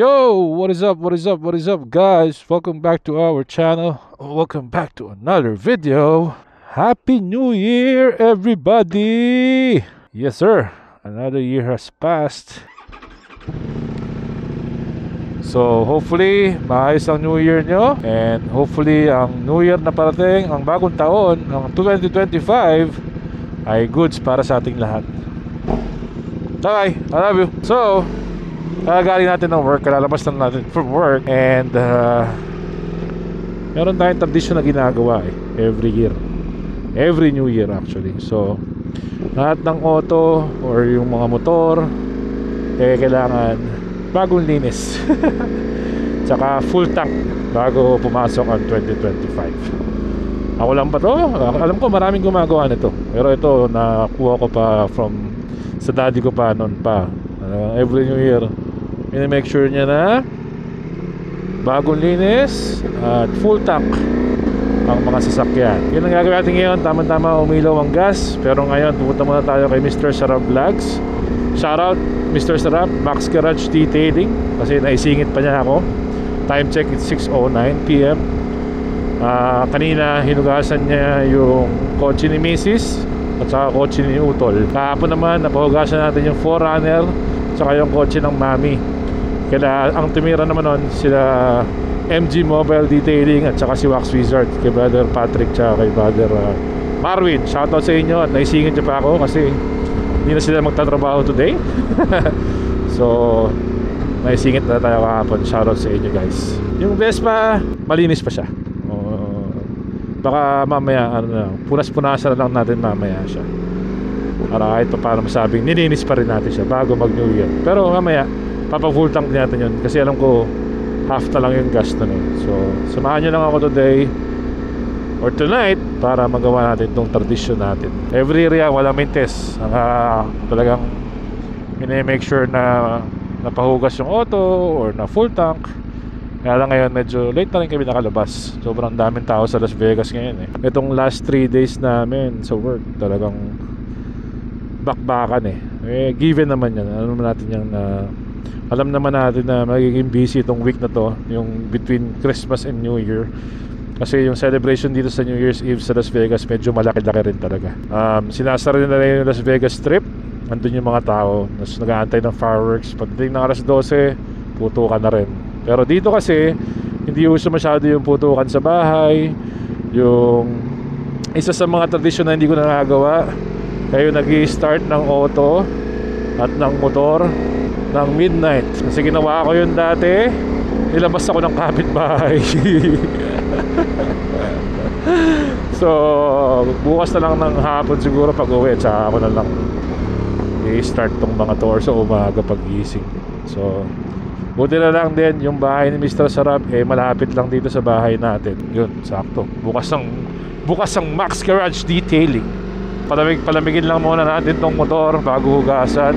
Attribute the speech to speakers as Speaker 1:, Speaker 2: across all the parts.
Speaker 1: Yo, what is up, what is up, what is up, guys? Welcome back to our channel. Welcome back to another video. Happy New Year, everybody! Yes, sir. Another year has passed. So, hopefully, maayos ang New Year nyo. And hopefully, ang New Year na parating, ang bagong taon, ang 2025, ay goods para sa ating lahat. Bye! I love you! So, galing natin ng work, kalalabas lang natin from work. And meron tayong tradition na ginagawa every year, every New Year actually. So lahat ng auto or yung mga motor kailangan bagong linis tsaka full tank bago pumasok ang 2025. Ako lang ba to? Alam ko maraming gumagawa nito, pero ito nakuha ko pa from sa daddy ko pa noon pa. Every New Year make sure niya na bagong linis at full tank ang mga sasakyan. Yun ang gagawin natin ngayon. Tama-tama umilaw ang gas. Pero ngayon pupunta muna tayo kay Mr. Sarap Vlogs. Shoutout Mr. Sarap, Max Garage Detailing, kasi naisingit pa niya ako. Time check is 6:09 PM. Kanina hinugasan niya yung kotse ni Mrs. at saka kotse ni Utol. Kahapon naman napahugasan natin yung 4Runner saka yung kotse ng Mami. Kaya ang tumira naman nun sila MG Mobile Detailing at saka si Wax Wizard, kay Brother Patrick tsaka kay Brother Marvin. Shoutout sa inyo at naisingit niyo pa ako kasi hindi na sila magtatrabaho today. So naisingit na tayo kahapon. Shoutout sa inyo guys. Yung Vespa malinis pa siya. Baka mamaya punas-punasan na lang natin mamaya siya para kahit pa paano masabing nilinis pa rin natin siya bago mag New Year. Pero mamaya papa-full tank natin yun kasi alam ko half na lang yung gas na So samahan nyo lang ako today or tonight para magawa natin itong tradisyon natin. Every year walang mintes. Talagang make sure na napahugas yung auto or na full tank. Kaya lang ngayon medyo late na rin kami nakalabas. Sobrang daming tao sa Las Vegas ngayon Itong last 3 days namin sa work talagang bakbakan given naman yan. Alam naman natin yan alam naman natin na magiging busy itong week na to, yung between Christmas and New Year. Kasi yung celebration dito sa New Year's Eve sa Las Vegas medyo malaki-laki rin talaga. Sinasara nila yung Las Vegas Strip. Andun yung mga tao nag-aantay ng fireworks. Pagdating ng alas 12 putukan na rin. Pero dito kasi hindi uso masyado yung putukan sa bahay. Yung isa sa mga tradisyon na hindi ko nagagawa kayo nag-i-start ng auto at ng motor ng midnight. Kasi ginawa ko yun dati, nilabas ako ng kapitbahay. So bukas na lang ng hapon siguro pag uwi, tsaka ako na lang i-start tong mga to or sa umaga pag-gising. So buti na lang din yung bahay ni Mr. Sarap malapit lang dito sa bahay natin. Yun, sakto. Bukas ang Max Garage Detailing. Palamigin lang muna natin tong motor bago hugasan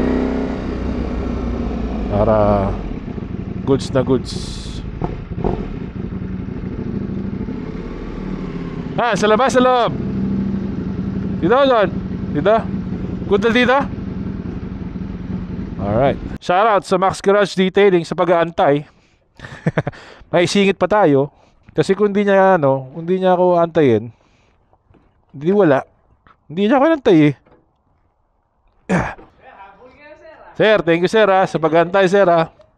Speaker 1: para goods na goods. Sa labas, sa loob. Dito, John. Dito. Good na dito. Alright. Shoutout sa Max Garage Detailing sa pag-aantay. May singit pa tayo. Kasi kung hindi niya ako antayin, hindi wala. Hindi niya ako nantay Sir, thank you sir sa pag-aantay sir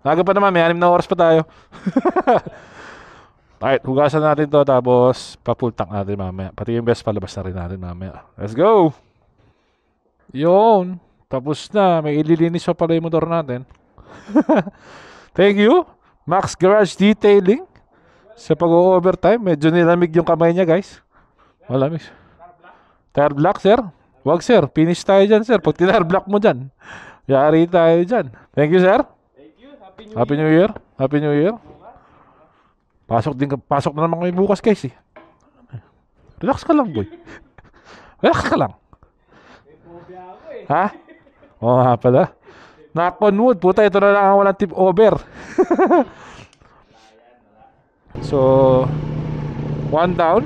Speaker 1: Aga pa naman, may 6 na oras pa tayo. Alright, hugasan natin to tapos pa-full tank natin mamaya. Pati yung best palabas na rin natin mamaya. Let's go! Yun, tapos na. May ililinis pa pala yung motor natin. Thank you Max Garage Detailing sa pag-overtime. Medyo nilamig yung kamay niya guys. Malamig. Tire block sir? Wag sir, finish tayo dyan sir. Pag tire block mo dyan, yari tayo dyan. Thank you sir.
Speaker 2: Thank you.
Speaker 1: Happy New Year. Happy New Year. Pasok na naman kami bukas guys Relax ka lang boy. Relax ka lang. Ha? Oo nga pala. Knock on wood. Puta, ito na lang ang walang tip over. So 1 down.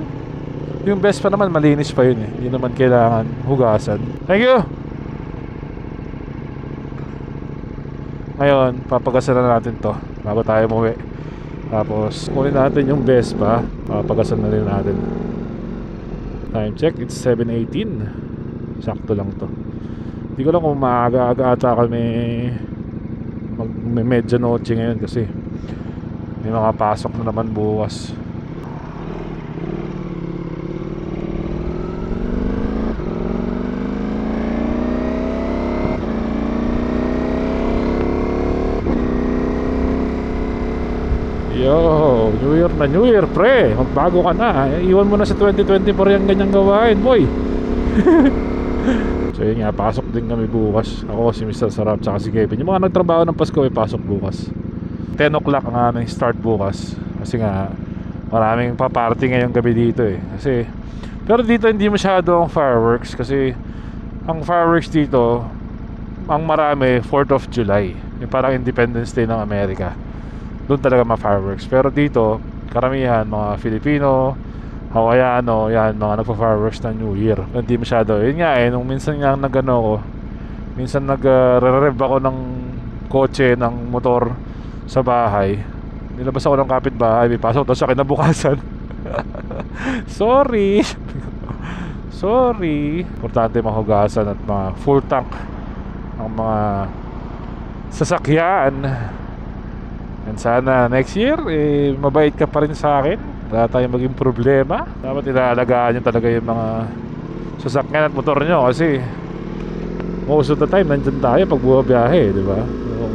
Speaker 1: Yung best pa naman malinis pa yun Hindi naman kailangan hugasan. Thank you. Ngayon papagasan na natin to. bago tayo umuwi. Tapos kunin natin yung Vespa, papagasan na rin natin. Time check, it's 7:18. Sakto lang to. Hindi ko lang kung maaga-aga ata kami mag-medianoche ngayon kasi may mga pasok na naman bukas. Yo, New Year na New Year, pre. Magbago ka na. Iwan mo na sa 2024 yung ganyang gawain, boy. So yun nga, pasok din kami bukas. Ako, si Mr. Sarap, tsaka si Kevin. Yung mga nagtrabaho ng Pasko ay pasok bukas. 10 o'clock ang aming start bukas. Kasi nga, maraming pa-party ngayong gabi dito eh. Kasi, pero dito hindi masyado ang fireworks. Kasi, ang fireworks dito, ang marami, 4th of July. Yung parang Independence Day ng Amerika. Doon talaga mga fireworks. Pero dito, karamihan, mga Filipino, Hawaiano, yan, mga nagpa-fireworks ng New Year. Hindi masyado. Yun nga eh, nung minsan nga nag-ano ko, minsan nag-rev ako ng kotse, ng motor sa bahay. Nilabas ako ng kapitbahay, may pasok daw sa kinabukasan. Sorry. Sorry. Importante mahugasan at mga full tank ang mga sasakyan. And sana next year mabait ka pa rin sa akin. Wala tayong maging problema. Dapat ilaalagaan nyo talaga yung mga sasakyan at motor nyo. Kasi most of the time nandyan tayo pag bumabiyahe, di ba? So,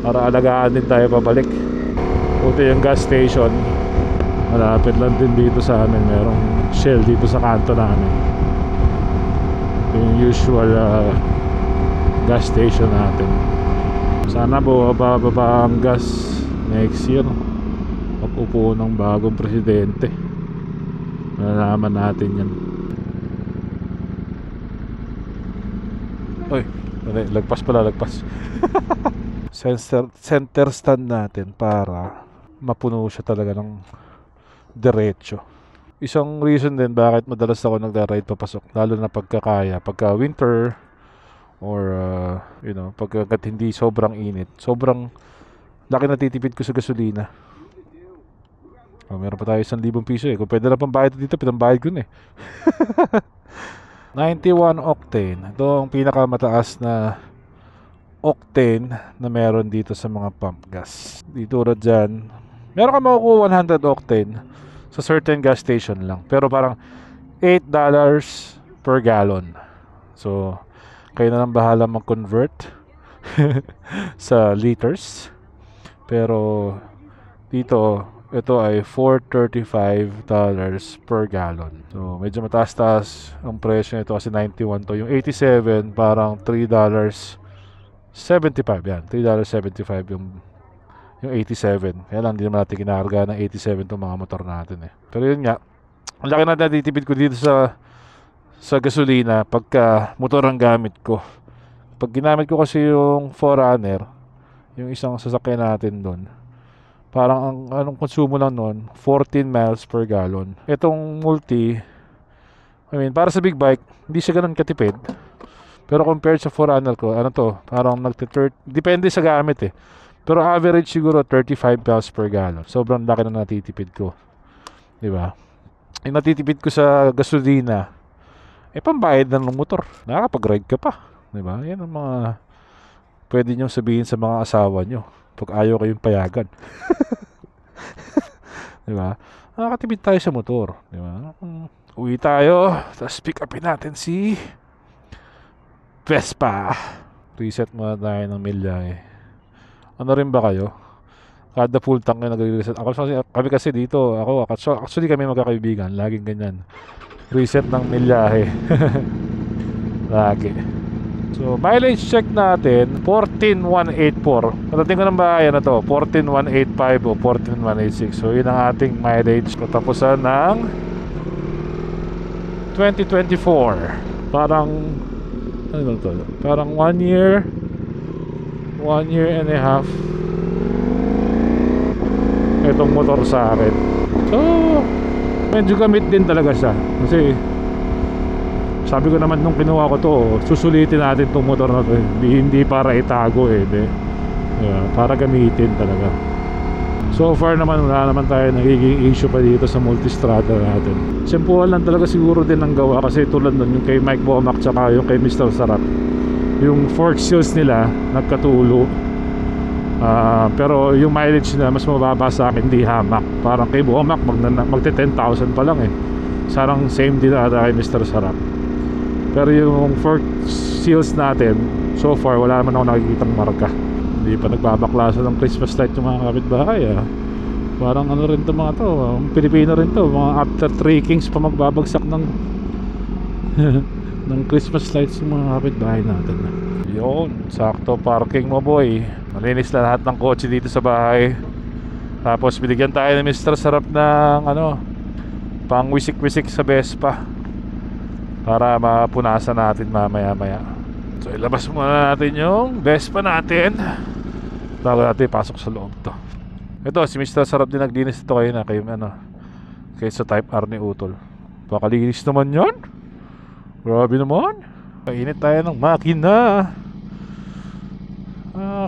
Speaker 1: para alagaan din tayo pabalik. Buti yung gas station malapit lang din dito sa amin. Merong Shell dito sa kanto namin. Ito yung usual gas station natin. Sana bababa ang gas next year pag upo ng bagong presidente. Malalaman natin yan. Uy, lagpas pala, lagpas. Center stand natin para mapuno siya talaga ng diretso. Isang reason din bakit madalas ako nagda-ride papasok, lalo na pagkakaya, pagka winter or you know, pagkat hindi sobrang init, sobrang laki na titipid ko sa gasolina. Meron pa tayo 1,000 piso eh. Kung pwede na pang bayad dito, pinambayad ko na eh. 91 octane. Ito ang pinakamataas na octane na meron dito sa mga pump gas. Dito na dyan, meron ka makukuha 100 octane sa certain gas station lang, pero parang $8 per gallon. So kayo na lang bahala mag-convert sa liters. Pero dito, ito ay $435 per gallon. So medyo mataas-taas ang presyo nito kasi 91 to. Yung 87 parang $3.75 yan. $3.75 yung 87. Kaya lang hindi naman natin kinakarga ng 87 itong mga motor natin eh. Pero yun nga, ang laki na natitipid ko dito sa gasolina pagka motor ang gamit ko. Pag ginamit ko kasi yung 4Runner, yung isang sasakyan natin doon, parang anong konsumo lang noon, 14 miles per gallon. Itong multi, I mean, para sa big bike, hindi siya ganun katipid. Pero compared sa 4Runner ko, ano to, parang depende sa gamit eh. Pero average siguro 35 miles per gallon. Sobrang laki na natitipid ko. Diba? Yung natitipid ko sa gasolina, pambayad na ng motor. Nakakapag-ride ka pa. Diba? Yan ang mga pwede nyo sabihin sa mga asawa nyo pag ayaw kayong payagan. Diba? Nakakatipid tayo sa motor. Diba? Uwi tayo. Tapos pick upin natin si Vespa. Reset muna tayo ng milya eh. Ano rin ba kayo? Kada full tank na nag-reset. Kami kasi dito, actually kami magkakaibigan. Laging ganyan. Reset ng milyahe. Lagi. So, mileage check natin, 14,184. Patating ko ng bahay na to, 14,185 o 14,186. So, yun ang ating mileage. Katapusan ng 2024. Parang, ano ba ito? Parang 1 year and a half itong motor sa akin. So, medyo gamit din talaga siya. Kasi, sabi ko naman nung kinuha ko to, susulitin natin tong motor na to. Hindi para itago eh. Yeah, para gamitin talaga. So far naman wala naman tayo nagiging issue pa dito sa multistrada natin. Simpuhan lang talaga siguro din ang gawa kasi tulad nun yung kay Mike Bomac tsaka yung kay Mr. Sarap, yung fork seals nila nagkatulo. Pero yung mileage na mas mababa sa akin, di hamak. Parang kay Bomac magte 10,000 pa lang eh. Sarang same din ata kay Mr. Sarap. Pero yung fork seals natin, so far wala naman ako nakikitang marka. Hindi pa nagbabaklasan ng Christmas light yung mga kapitbahay Parang ano rin to mga to, Pilipino rin to, mga after 3 kings pa magbabagsak ng ng Christmas lights yung mga kapitbahay natin. Yun, sakto parking mo boy. Malinis na lahat ng kotse dito sa bahay. Tapos binigyan tayo ng Mr. Sarap ng pang wisik-wisik sa Vespa para mapunasan natin mamaya-maya. So ilabas muna natin yung Vespa natin bago natin pasok sa loob to. Ito si Mr. Sarap din naglinis ito kayo na kay sa Type R ni Utol. Pakalinis naman yan. Grabe naman. Kainit tayo ng makina.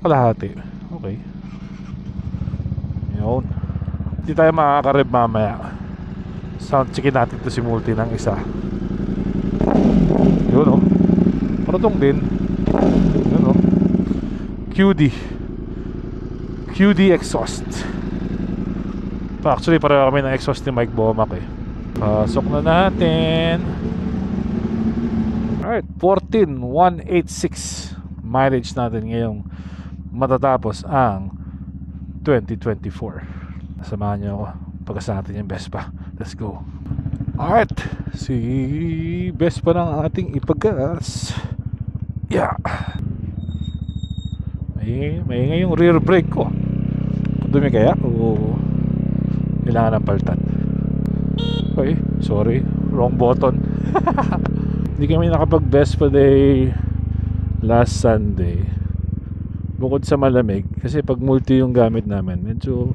Speaker 1: Kalahati. Okay. Yun. Hindi tayo makakarib mamaya. Sound checkin natin to si Multi ng isa. Yun Parotong din. Yun QD exhaust. Actually pareho kami ng exhaust ni Mike Bomac eh. Pasok na natin. Alright, 14,186 mileage natin ngayong matatapos ang 2024. Samahan nyo ako pagkasa natin yung Vespa. Let's go. Alright, si Vespa ng ating ipagas. Yeah. May yung rear brake ko. Dumi kaya o kailangan ng paltan? Okay, sorry, wrong button. Hindi kami nakapag Vespa day last Sunday. Bukod sa malamig, kasi pag multi yung gamit namin, medyo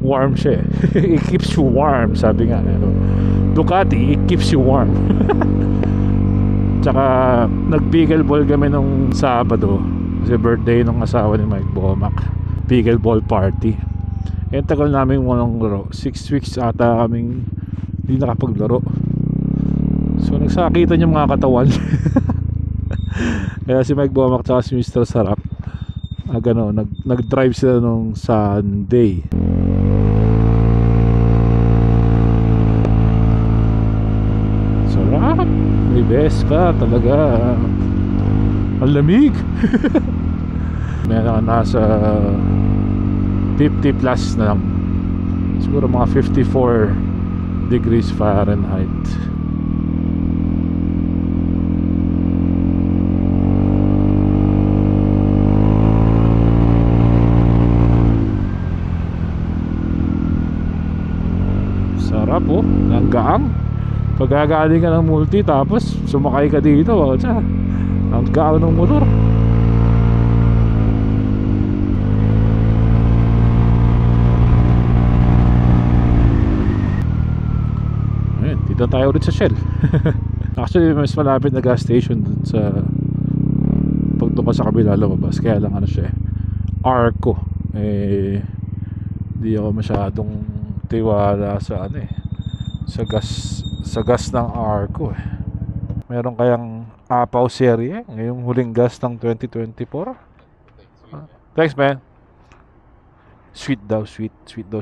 Speaker 1: warm siya eh. It keeps you warm, sabi nga Ducati, it keeps you warm. Tsaka nag-pickleball kami nung Sabado kasi birthday ng asawa ni Mike Bomac. Pickleball party. Tagal namin walang laro. 6 weeks ata kaming hindi nakapaglaro. So nagsakitan yung mga katawan. Kaya si Mike Bomac tsaka si Mr. Sarap nag-drive sila nung Sunday. Sarap. May Vespa talaga. Ang lamig. Meron nasa 50 plus na lang. Siguro mga 54 degrees Fahrenheit. Sarap ang gaang. Pagkagaling ka ng multi tapos sumakay ka dito, ang gaang ng motor. Ayun, dito tayo ulit sa Shell. Actually mas malapit na gas station dun sa pagtungo sa kabila lumabas. Kaya lang siya Arco. Di ako masyadong tiwala sa sa gas ng Arco eh. Meron kayang Apaw serye ngayong huling gas ng 2024. Thanks man. Sweet daw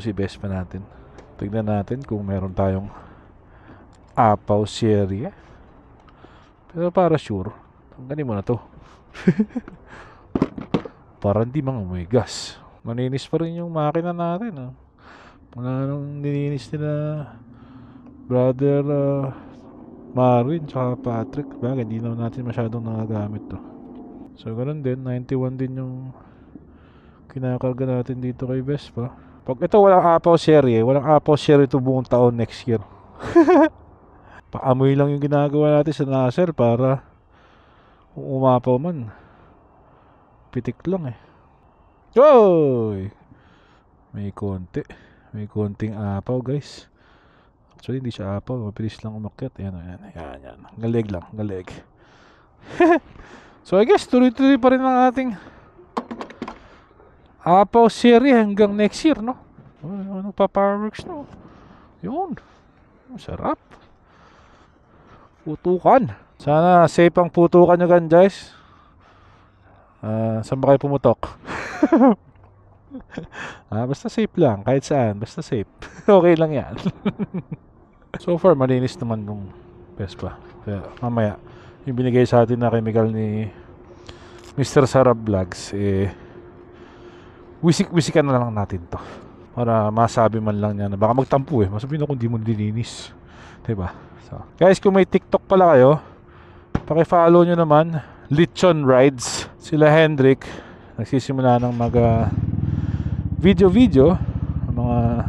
Speaker 1: si Vespa natin. Tignan natin kung meron tayong Apaw serye. Pero para sure, tanggalin mo na to. Para hindi mangamoy gas. Maninis pa rin yung makina natin Wala nang nilinis nila brother Marin tsaka Patrick. Bagay hindi naman natin masyadong nagagamit to. So ganun din, 91 din yung kinakarga natin dito kay Vespa. Pag ito walang Apaw serye to buong taon next year. Paamoy lang yung ginagawa natin sa Nasser para kung umapaw man pitik lang Oy! May konting apaw guys. Actually hindi siya apaw, mabilis lang umakyat. Yan. Galeg lang. So I guess tuloy-tuloy pa rin ang ating Apaw series hanggang next year, no? Nagpa-fireworks, no? Yun. Sarap. Putukan. Sana safe ang putukan nyo gan, guys. Saan ba kayo pumutok? Basta safe lang. Kahit saan. Basta safe. Okay lang yan. So far, malinis naman nung Vespa. Kaya mamaya, yung binigay sa atin na chemical ni Mr. Sarab Vlogs, wisik-wisikan na lang natin to. Para masabi man lang niya na baka magtampo masabihin na kung di mo dininis, diba? So, guys, kung may TikTok pala kayo, paki-follow nyo naman Lechon Rides. Sila Hendrik nagsisimula ng mag video mga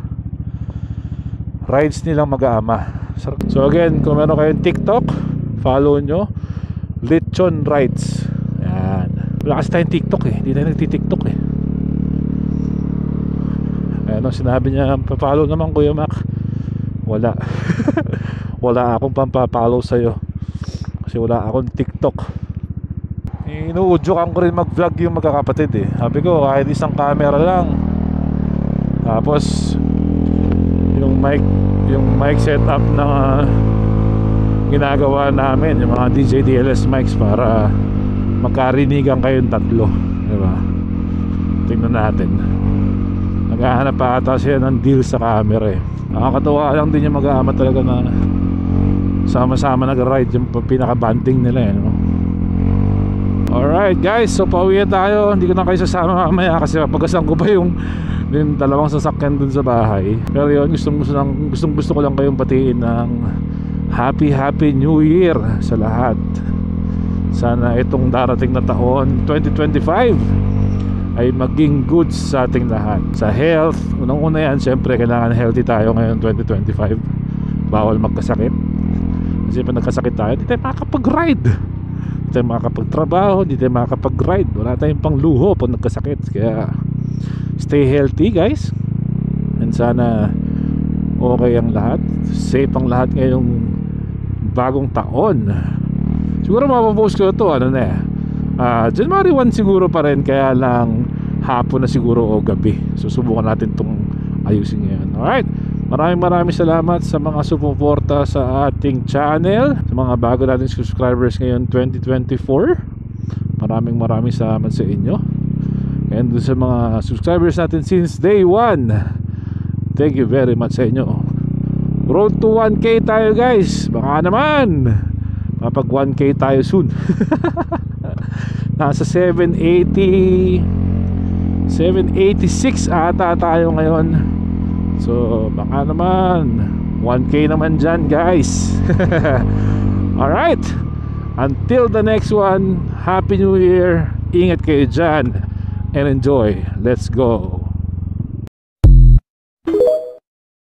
Speaker 1: rides nilang mag-aama. So again, kung meron kayong TikTok, follow nyo Lechon Rides. Yan. Wala kasi tayong TikTok hindi tayo nagti-TikTok Ano sinabi niya, pa-follow naman Kuya Mac. Wala. Wala akong pampapollow sa'yo kasi wala akong TikTok. Inuudyokan ko rin mag-vlog yung magkakapatid Sabi ko kahit isang camera lang, tapos yung mic setup na ginagawa namin, yung mga DJ DLS mics, para magkarinigan kayong tatlo, diba? Tingnan natin. Naghahanap pa ata siya ng deal sa camera Nakakatuwa lang din yung mag-aama talaga na sama-sama nag-ride, yung pinaka-banding nila no? Alright guys, so pauwi tayo. Hindi ko na kayo sasama mamaya kasi papagasan ko pa yung dalawang sasakyan dun sa bahay. Pero yun, gusto ko lang kayong batiin ng Happy New Year sa lahat. Sana itong darating na taon 2025 ay maging good sa ating lahat. Sa health, unang-una yan, syempre kailangan healthy tayo ngayon 2025. Bawal magkasakit. Kasi pag nagkasakit tayo, hindi tayo makakapag-ride, hindi tayo makakapagtrabaho, hindi tayo makakapag-ride. Wala tayong pang luho pag nagkasakit. Kaya stay healthy guys. And sana okay ang lahat, safe ang lahat ngayong bagong taon. Siguro mapapost ko ito January 1 siguro pa rin, kaya lang hapon na siguro o gabi. So subukan natin itong ayusin ngayon. Alright, maraming salamat sa mga sumuporta sa ating channel, sa mga bago nating subscribers ngayon 2024. Maraming salamat sa inyo. And sa mga subscribers natin since day 1, thank you very much sa inyo. Road to 1K tayo guys. Baka naman mapag 1K tayo soon. Nasa 786 ata tayo ngayon. So baka naman 1K naman dyan guys. Alright, until the next one, Happy New Year. Ingat kayo dyan and enjoy. Let's go.